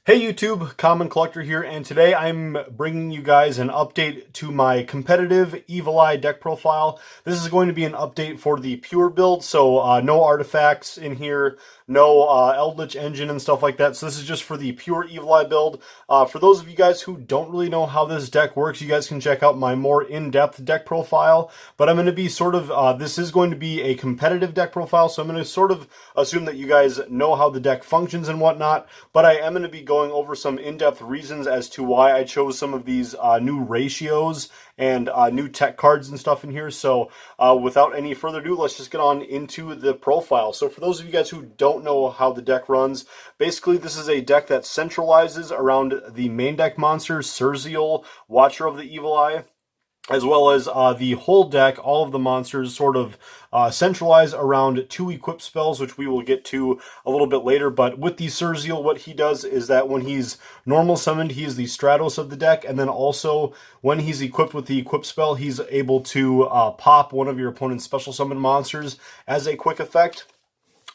Hey YouTube, Common Collector here, and today I'm bringing you guys an update to my competitive Evil Eye deck profile. This is going to be an update for the pure build, so no artifacts in here, no Eldritch engine and stuff like that. So this is just for the pure Evil Eye build. For those of you guys who don't really know how this deck works, you guys can check out my more in-depth deck profile. But I'm going to be this is going to be a competitive deck profile, so I'm going to sort of assume that you guys know how the deck functions and whatnot. But I am going to be going over some in-depth reasons as to why I chose some of these new ratios and new tech cards and stuff in here. So without any further ado, let's just get on into the profile. So for those of you guys who don't know how the deck runs, basically this is a deck that centralizes around the main deck monster, Surzeal, Watcher of the Evil Eye, as well as the whole deck. All of the monsters sort of centralize around two equip spells, which we will get to a little bit later. But with the Surzeal, what he does is that when he's normal summoned, he is the Stratos of the deck, and then also when he's equipped with the equip spell, he's able to pop one of your opponent's special summon monsters as a quick effect.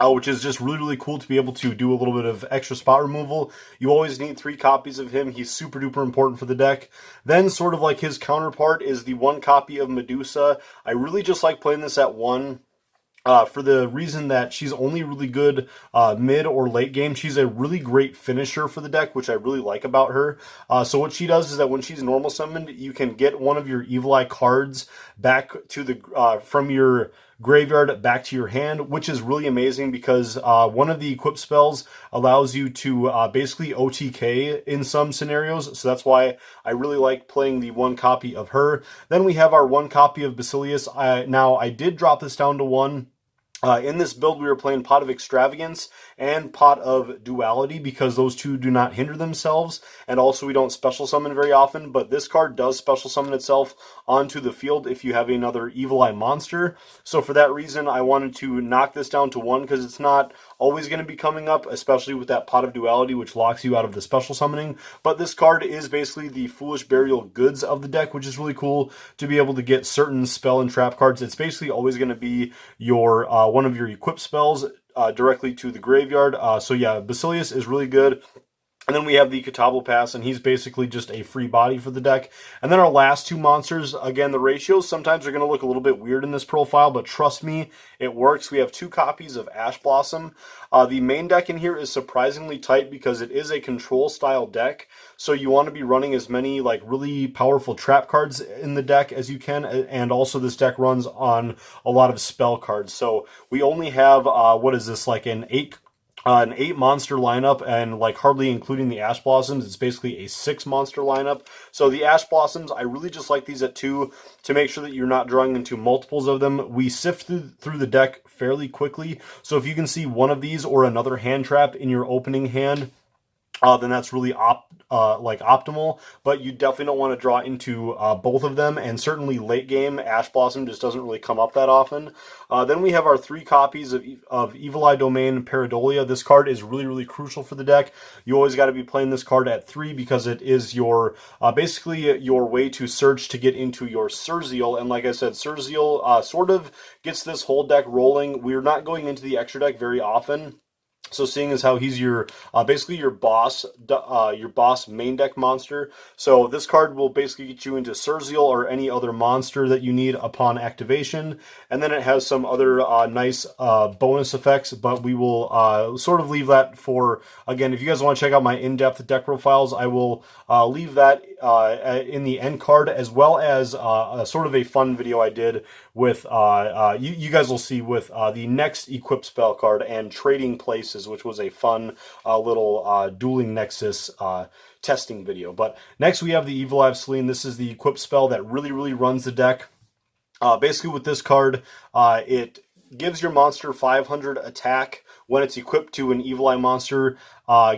Which is just really cool to be able to do a little bit of extra spot removal. You always need 3 copies of him. He's super duper important for the deck. Then sort of like his counterpart is the 1 copy of Medusa. I really just like playing this at 1. For the reason that she's only really good mid or late game. She's a really great finisher for the deck, which I really like about her. So what she does is that when she's normal summoned, you can get one of your Evil Eye cards back to the from your graveyard back to your hand, which is really amazing because one of the equip spells allows you to basically OTK in some scenarios. So that's why I really like playing the 1 copy of her. Then we have our 1 copy of Basilius. Now I did drop this down to 1. In this build, we were playing Pot of Extravagance and Pot of Duality because those two do not hinder themselves, and also we don't special summon very often, but this card does special summon itself onto the field if you have another Evil Eye monster. So for that reason, I wanted to knock this down to 1 because it's not always going to be coming up, especially with that Pot of Duality, which locks you out of the special summoning. But this card is basically the Foolish Burial Goods of the deck, which is really cool to be able to get certain spell and trap cards. It's basically always going to be your one of your equip spells directly to the graveyard. So yeah, Basilius is really good. And then we have the Catawba Pass, and he's basically just a free body for the deck. And then our last 2 monsters, again, the ratios sometimes are going to look a little bit weird in this profile, but trust me, it works. We have 2 copies of Ash Blossom. The main deck in here is surprisingly tight because it is a control-style deck, so you want to be running as many like really powerful trap cards in the deck as you can, and also this deck runs on a lot of spell cards. So we only have, what is this, like an 8 monster lineup, and like hardly including the Ash Blossoms, it's basically a 6 monster lineup. So the Ash Blossoms, I really just like these at 2 to make sure that you're not drawing into multiples of them. We sift through the deck fairly quickly, so if you can see one of these or another hand trap in your opening hand, then that's really optimal, but you definitely don't want to draw into both of them, and certainly late game, Ash Blossom just doesn't really come up that often. Then we have our 3 copies of Evil Eye Domain Pareidolia. This card is really crucial for the deck. You always got to be playing this card at 3 because it is your basically your way to search to get into your Surzeal, and like I said, Surzeal sort of gets this whole deck rolling. We're not going into the extra deck very often. So seeing as how he's your basically your boss main deck monster, so this card will basically get you into Surzeal or any other monster that you need upon activation, and then it has some other nice bonus effects, but we will sort of leave that for, again, if you guys want to check out my in-depth deck profiles, I will leave that in the end card, as well as sort of a fun video I did with, you guys will see with the next equip spell card and trading places, which was a fun little Dueling Nexus testing video. But next we have the Evil Eye of Selene. This is the equip spell that really runs the deck. Basically with this card, it gives your monster 500 attack when it's equipped to an Evil Eye monster.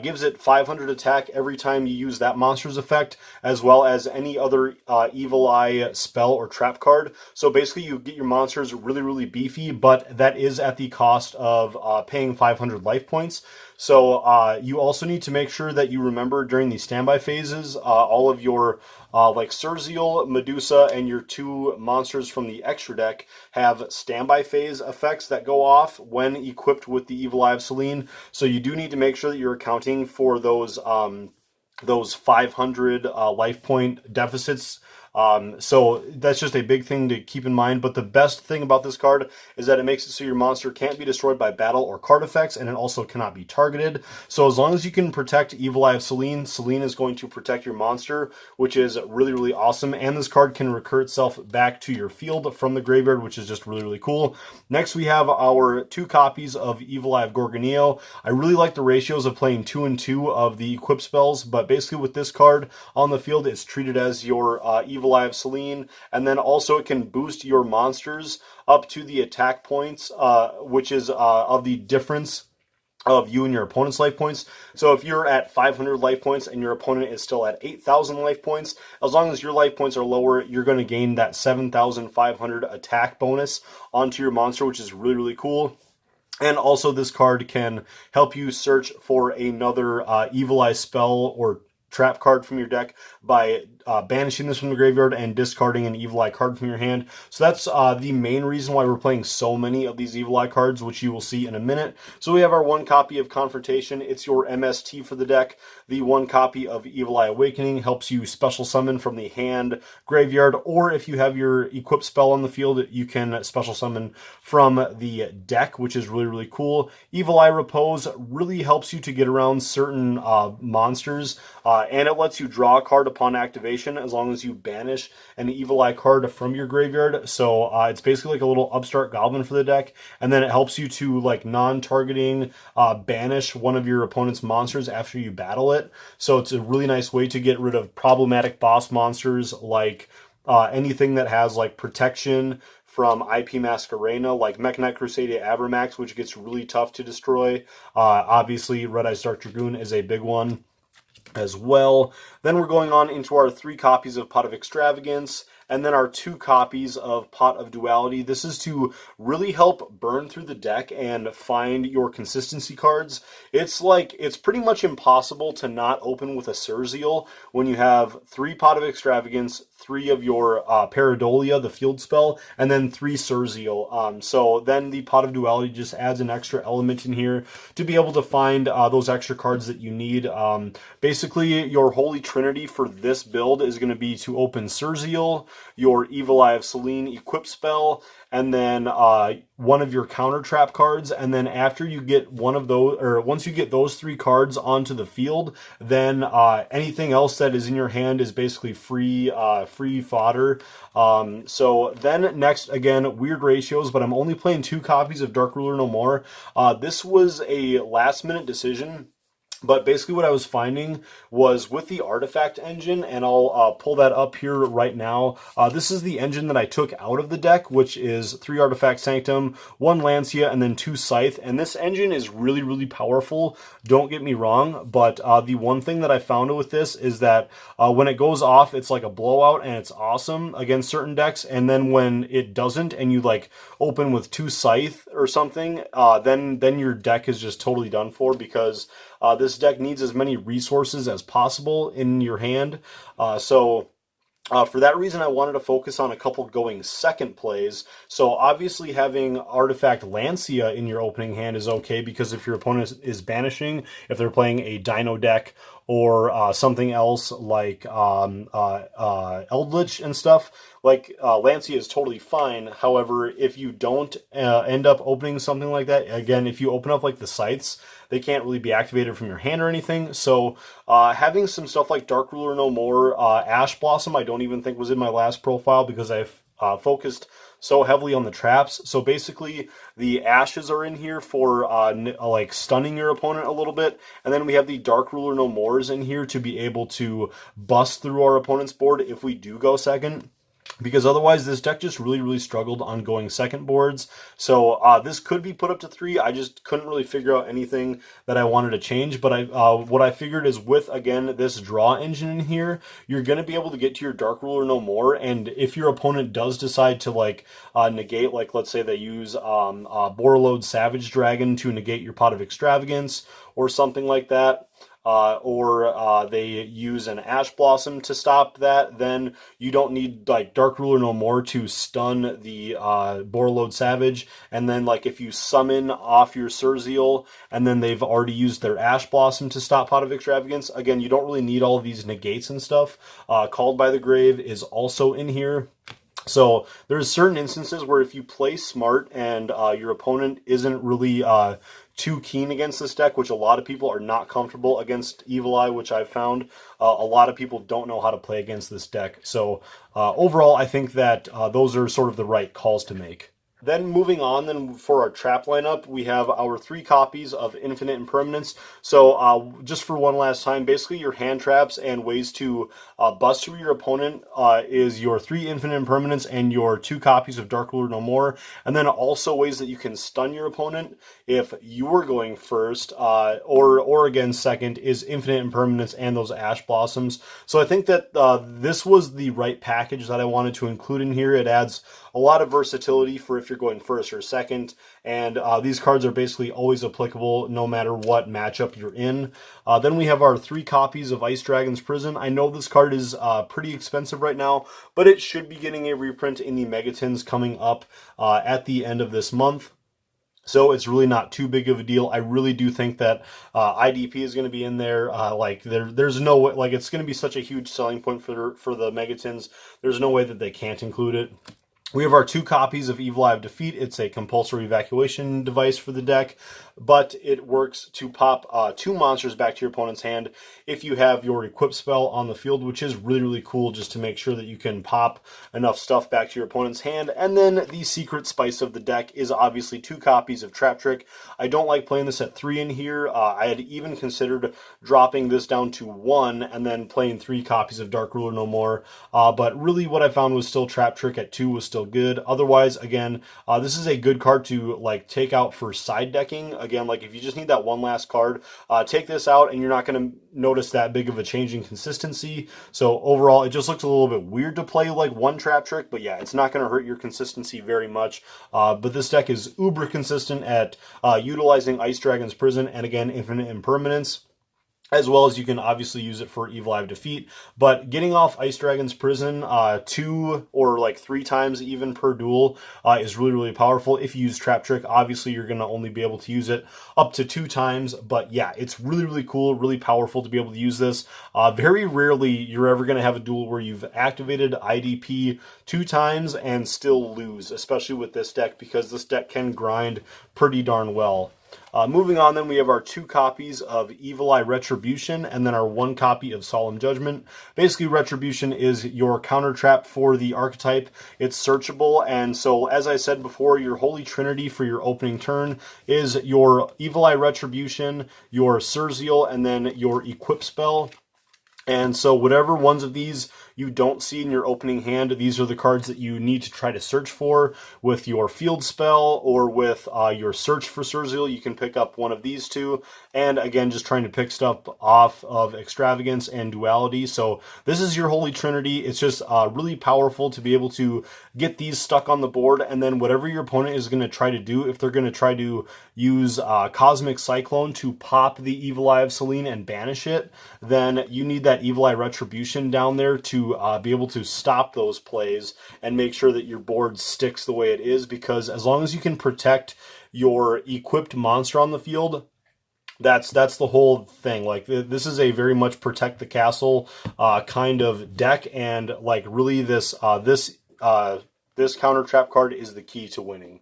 Gives it 500 attack every time you use that monster's effect, as well as any other Evil Eye spell or trap card. So basically you get your monsters really beefy, but that is at the cost of paying 500 life points. So you also need to make sure that you remember during the standby phases, all of your like Surzeal, Medusa, and your 2 monsters from the extra deck have standby phase effects that go off when equipped with the Evil Eye of Selene. So you do need to make sure that you're accounting for those 500 life point deficits. So that's just a big thing to keep in mind. But the best thing about this card is that it makes it so your monster can't be destroyed by battle or card effects, and it also cannot be targeted. So as long as you can protect Evil Eye of Selene, Selene is going to protect your monster, which is really, really awesome. And this card can recur itself back to your field from the graveyard, which is just really, really cool. Next, we have our 2 copies of Evil Eye of Gorgoneo. I really like the ratios of playing 2 and 2 of the equip spells, but basically with this card on the field, it's treated as your Evil Eye of Selene, and then also it can boost your monsters up to the attack points, which is of the difference of you and your opponent's life points. So if you're at 500 life points and your opponent is still at 8,000 life points, as long as your life points are lower, you're going to gain that 7,500 attack bonus onto your monster, which is really, really cool. And also this card can help you search for another Evil Eye spell or trap card from your deck by banishing this from the graveyard and discarding an Evil Eye card from your hand. So that's the main reason why we're playing so many of these Evil Eye cards, which you will see in a minute. So we have our 1 copy of Confrontation. It's your MST for the deck. The 1 copy of Evil Eye Awakening helps you special summon from the hand, graveyard, or if you have your equip spell on the field, you can special summon from the deck, which is really, really cool. Evil Eye Repose really helps you to get around certain monsters, and it lets you draw a card upon activation as long as you banish an Evil Eye card from your graveyard. So it's basically like a little upstart goblin for the deck, and then it helps you to like non-targeting banish one of your opponent's monsters after you battle it. So it's a really nice way to get rid of problematic boss monsters like anything that has like protection from IP Masquerena, like Mech Knight Crusadia Abramax, which gets really tough to destroy. Obviously, Red Eyes Dark Dragoon is a big one as well. Then we're going on into our 3 copies of Pot of Extravagance, and then our 2 copies of Pot of Duality. This is to really help burn through the deck and find your consistency cards. It's pretty much impossible to not open with a Surzeal when you have 3 Pot of Extravagance, 3 of your Pareidolia, the field spell, and then 3 Surzeal. So then the Pot of Duality just adds an extra element in here to be able to find those extra cards that you need. Basically, your Holy Trinity for this build is going to be to open Surzeal, your Evil Eye of Selene equip spell, and then one of your counter trap cards. And then after you get one of those, or once you get those 3 cards onto the field, then anything else that is in your hand is basically free fodder. So then next, again, weird ratios, but I'm only playing 2 copies of Dark Ruler No More. This was a last minute decision. But basically what I was finding was with the artifact engine, and I'll pull that up here right now. This is the engine that I took out of the deck, which is 3 Artifact Sanctum, 1 Lancia, and then 2 Scythe. And this engine is really, really powerful. Don't get me wrong, but the one thing that I found with this is that when it goes off, it's like a blowout, and it's awesome against certain decks. And then when it doesn't, and you like open with 2 Scythe or something, then your deck is just totally done for, because this deck needs as many resources as possible in your hand. So for that reason, I wanted to focus on a couple going second plays. So obviously having Artifact Lancia in your opening hand is okay, because if your opponent is banishing, if they're playing a Dino deck or something else like Eldritch and stuff, like Lancia is totally fine. However, if you don't end up opening something like that, again, if you open up like the Scythes, they can't really be activated from your hand or anything. So having some stuff like Dark Ruler No More, Ash Blossom, I don't even think was in my last profile because I've focused so heavily on the traps. So basically the ashes are in here for like stunning your opponent a little bit, and then we have the Dark Ruler No Mores in here to be able to bust through our opponent's board if we do go second. Because otherwise this deck just really, really struggled on going second boards. So this could be put up to 3. I just couldn't really figure out anything that I wanted to change. But what I figured is with, again, this draw engine in here, you're going to be able to get to your Dark Ruler No More. And if your opponent does decide to like negate, like let's say they use Borreload Savage Dragon to negate your Pot of Extravagance or something like that, or they use an Ash Blossom to stop that, then you don't need like Dark Ruler no more to stun the Borreload Savage. And then like if you summon off your Surzeal and then they've already used their Ash Blossom to stop Pot of Extravagance, again, you don't really need all of these negates and stuff. Called by the Grave is also in here. So there's certain instances where if you play smart and your opponent isn't really too keen against this deck, which a lot of people are not comfortable against Evil Eye, which I've found, a lot of people don't know how to play against this deck. So overall, I think that those are sort of the right calls to make. Then moving on, then for our trap lineup, we have our 3 copies of Infinite Impermanence. So just for one last time, basically your hand traps and ways to bust through your opponent is your 3 Infinite Impermanence and your 2 copies of Dark Ruler No More. And then also ways that you can stun your opponent if you're going first or again second is Infinite Impermanence and those Ash Blossoms. So I think that this was the right package that I wanted to include in here. It adds a lot of versatility for if you're going first or second, and these cards are basically always applicable no matter what matchup you're in. Then we have our 3 copies of Ice Dragon's Prison. I know this card is pretty expensive right now, but it should be getting a reprint in the Megatons coming up at the end of this month. So it's really not too big of a deal. I really do think that IDP is going to be in there. There's no way, like it's going to be such a huge selling point for the Megatons. There's no way that they can't include it. We have our 2 copies of Evil Eye of Defeat. It's a compulsory evacuation device for the deck, but it works to pop 2 monsters back to your opponent's hand if you have your equip spell on the field, which is really, really cool just to make sure that you can pop enough stuff back to your opponent's hand. And then the secret spice of the deck is obviously 2 copies of Trap Trick. I don't like playing this at 3 in here. I had even considered dropping this down to 1 and then playing 3 copies of Dark Ruler No More. But really what I found was still Trap Trick at 2 was still good. Otherwise, again, this is a good card to like take out for side decking. Again, like if you just need that one last card, take this out and you're not going to notice that big of a change in consistency. So overall, it just looks a little bit weird to play like 1 Trap Trick, but yeah, it's not going to hurt your consistency very much. But this deck is uber consistent at utilizing Ice Dragon's Prison and again, Infinite Impermanence, as well as you can obviously use it for Evil Eye of Defeat. But getting off Ice Dragon's Prison 2 or like 3 times even per duel is really, really powerful. If you use Trap Trick, obviously you're going to only be able to use it up to 2 times. But yeah, it's really, really cool, really powerful to be able to use this. Very rarely you're ever going to have a duel where you've activated IDP 2 times and still lose, especially with this deck, because this deck can grind pretty darn well. Moving on, then we have our 2 copies of Evil Eye Retribution and then our 1 copy of Solemn Judgment. Basically, Retribution is your counter trap for the archetype. It's searchable, and so as I said before, your Holy Trinity for your opening turn is your Evil Eye Retribution, your Surzeal, and then your Equip spell. And so whatever ones of these you don't see in your opening hand, these are the cards that you need to try to search for with your field spell or with your search for Surzeal. You can pick up one of these 2. And again, just trying to pick stuff off of Extravagance and Duality. So this is your Holy Trinity. It's just really powerful to be able to get these stuck on the board. And then whatever your opponent is going to try to do, if they're going to try to use Cosmic Cyclone to pop the Evil Eye of Selene and banish it, then you need that Evil Eye Retribution down there to be able to stop those plays and make sure that your board sticks the way it is, because as long as you can protect your equipped monster on the field, that's the whole thing. Like this is a very much protect the castle kind of deck, and like really this counter trap card is the key to winning.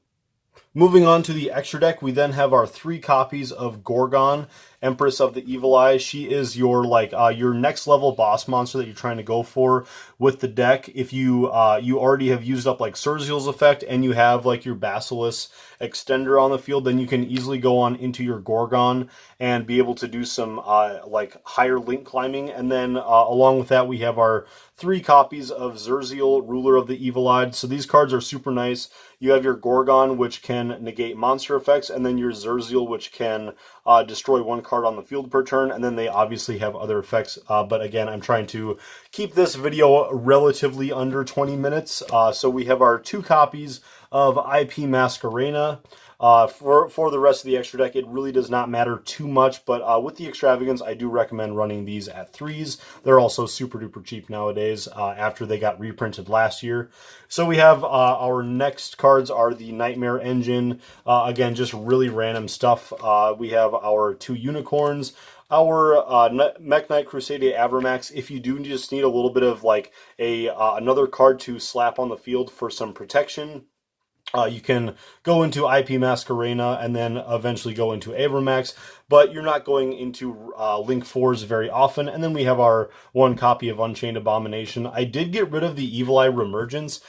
Moving on to the extra deck, we then have our 3 copies of Gorgon, Empress of the Evil Eye. She is your your next level boss monster that you're trying to go for with the deck. If you you already have used up like Surzeal's effect and you have like your Basilisk extender on the field, then you can easily go on into your Gorgon and be able to do some like higher link climbing. And then along with that, we have our 3 copies of Zurzeal, Ruler of the Evil Eye. So these cards are super nice. You have your Gorgon, which can negate monster effects, and then your Zurzeal, which can destroy 1 card on the field per turn, and then they obviously have other effects. But again, I'm trying to keep this video relatively under 20 minutes. So we have our 2 copies of IP Masquerena. For the rest of the extra deck, it really does not matter too much, but with the extravagance, I do recommend running these at 3s. They're also super duper cheap nowadays after they got reprinted last year. So we have our next cards are the Nightmare Engine. Again, just really random stuff. We have our 2 unicorns. Our Mech Knight Crusadia Avramax, if you do just need a little bit of like another card to slap on the field for some protection, you can go into IP Masquerena and then eventually go into Avramax, but you're not going into Link 4s very often. And then we have our 1 copy of Unchained Abomination. I did get rid of the Evil Eye Remergence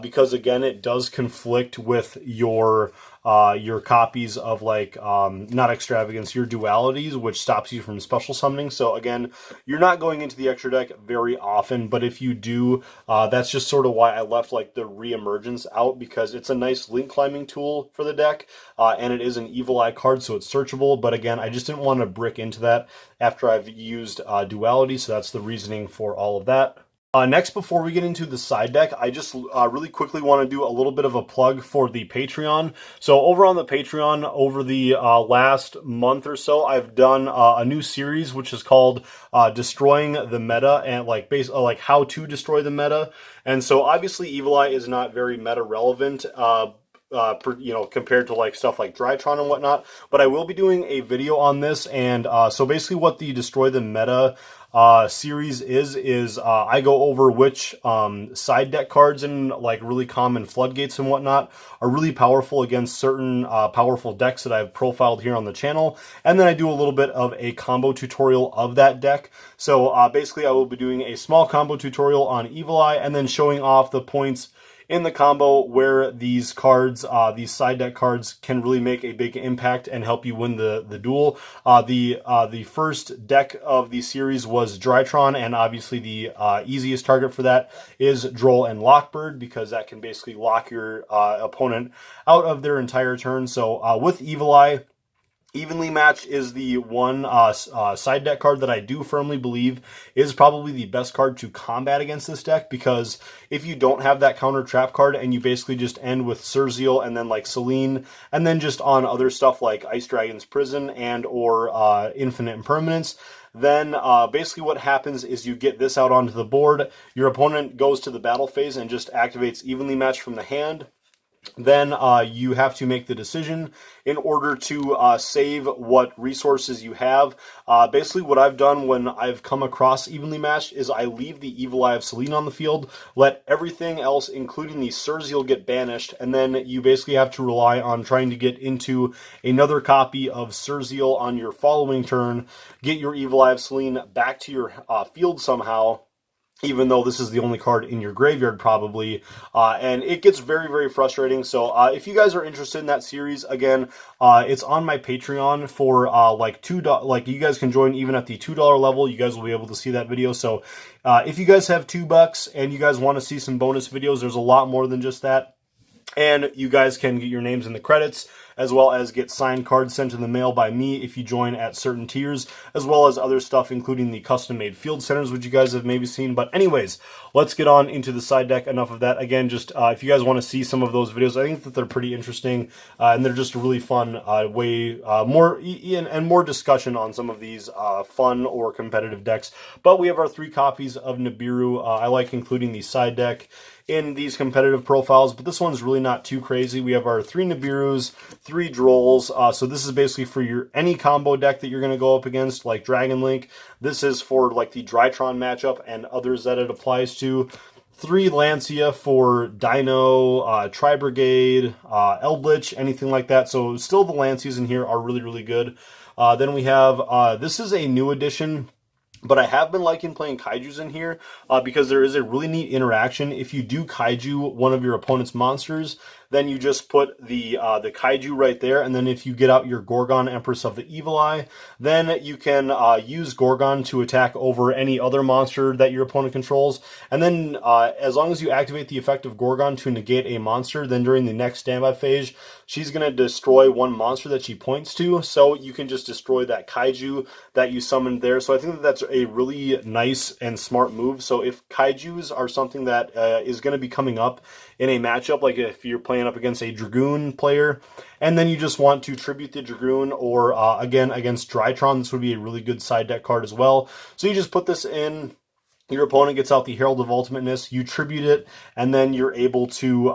because, again, it does conflict with your copies of, like, not Extravagance, your Dualities, which stops you from special summoning. So, again, you're not going into the extra deck very often, but if you do, that's just sort of why I left, like, the Reemergence out, because it's a nice link climbing tool for the deck, and it is an Evil Eye card, so it's searchable, but again, I just didn't want to brick into that after I've used Duality, so that's the reasoning for all of that. Next, before we get into the side deck, I just really quickly want to do a little bit of a plug for the Patreon. So over on the Patreon, over the last month or so, I've done a new series which is called Destroying the Meta, and like how to destroy the meta. And so obviously Evil Eye is not very meta relevant. Compared to like stuff like Drytron and whatnot, but I will be doing a video on this, and so basically what the Destroy the Meta series is I go over which side deck cards and like really common floodgates and whatnot are really powerful against certain powerful decks that I've profiled here on the channel, and then I do a little bit of a combo tutorial of that deck. So basically I will be doing a small combo tutorial on Evil Eye and then showing off the points in the combo where these cards, these side deck cards, can really make a big impact and help you win the duel. The first deck of the series was Drytron, and obviously the easiest target for that is Droll and Lockbird, because that can basically lock your opponent out of their entire turn. So with Evil Eye, Evenly Matched is the one side deck card that I do firmly believe is probably the best card to combat against this deck, because if you don't have that counter trap card and you basically just end with Surzeal and then like Selene, and then just on other stuff like Ice Dragon's Prison and or Infinite Impermanence, then basically what happens is you get this out onto the board, your opponent goes to the battle phase and just activates Evenly Matched from the hand. Then you have to make the decision in order to save what resources you have. Basically what I've done when I've come across Evenly Matched is I leave the Evil Eye of Selene on the field, let everything else, including the Surzeal, get banished, and then you basically have to rely on trying to get into another copy of Surzeal on your following turn, get your Evil Eye of Selene back to your field somehow, even though this is the only card in your graveyard probably, and it gets very, very frustrating. So if you guys are interested in that series, again, it's on my Patreon for like $2, like you guys can join even at the $2 level, you guys will be able to see that video. So if you guys have $2 and you guys want to see some bonus videos, there's a lot more than just that. And you guys can get your names in the credits, as well as get signed cards sent in the mail by me if you join at certain tiers, as well as other stuff, including the custom-made field centers, which you guys have maybe seen. But anyways, let's get on into the side deck. Enough of that. Again, just if you guys want to see some of those videos, I think that they're pretty interesting, and they're just a really fun way, more discussion on some of these fun or competitive decks. But we have our 3 copies of Nibiru. I like including the side deck in these competitive profiles, but this one's really not too crazy. We have our 3 Nibirus, 3 Drolls, so this is basically for your any combo deck that you're going to go up against, like Dragon Link. This is for like the Drytron matchup and others that it applies to. 3 Lancia for Dino, Tri-Brigade, Eldritch, anything like that. So still the Lancias in here are really, really good. Then we have, this is a new addition, but I have been liking playing Kaijus in here because there is a really neat interaction. If you do Kaiju one of your opponent's monsters, then you just put the Kaiju right there, and then if you get out your Gorgon, Empress of the Evil Eye, then you can use Gorgon to attack over any other monster that your opponent controls. And then as long as you activate the effect of Gorgon to negate a monster, then during the next standby phase, she's going to destroy one monster that she points to, so you can just destroy that Kaiju that you summoned there. So I think that that's a really nice and smart move. So if Kaijus are something that is going to be coming up in a matchup, like if you're playing up against a Dragoon player, and then you just want to tribute the Dragoon, or again, against Drytron, this would be a really good side deck card as well. So you just put this in. Your opponent gets out the Herald of Ultimateness, you tribute it, and then you're able to,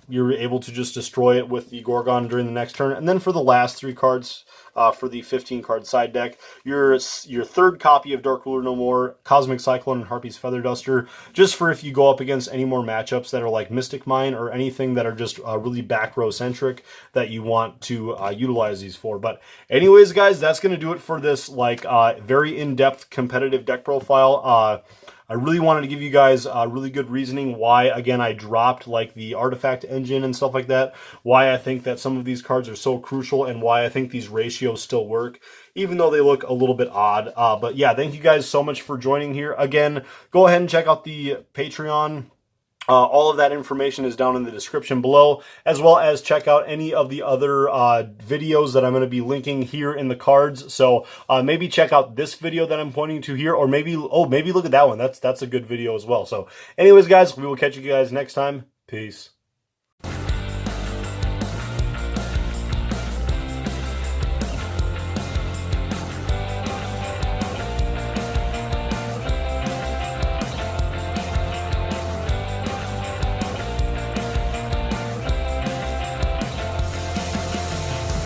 you're able to just destroy it with the Gorgon during the next turn. And then for the last 3 cards, for the 15-card side deck, your third copy of Dark Ruler No More, Cosmic Cyclone, and Harpy's Feather Duster, just for if you go up against any more matchups that are like Mystic Mine or anything that are just really back row centric that you want to utilize these for. But anyways, guys, that's going to do it for this like very in-depth competitive deck profile. I really wanted to give you guys really good reasoning why, again, I dropped like the artifact engine and stuff like that, why I think that some of these cards are so crucial, and why I think these ratios still work, even though they look a little bit odd. But yeah, thank you guys so much for joining here. Again, go ahead and check out the Patreon. All of that information is down in the description below, as well as check out any of the other videos that I'm going to be linking here in the cards. So maybe check out this video that I'm pointing to here, or maybe, maybe look at that one. That's a good video as well. So anyways, guys, we will catch you guys next time. Peace.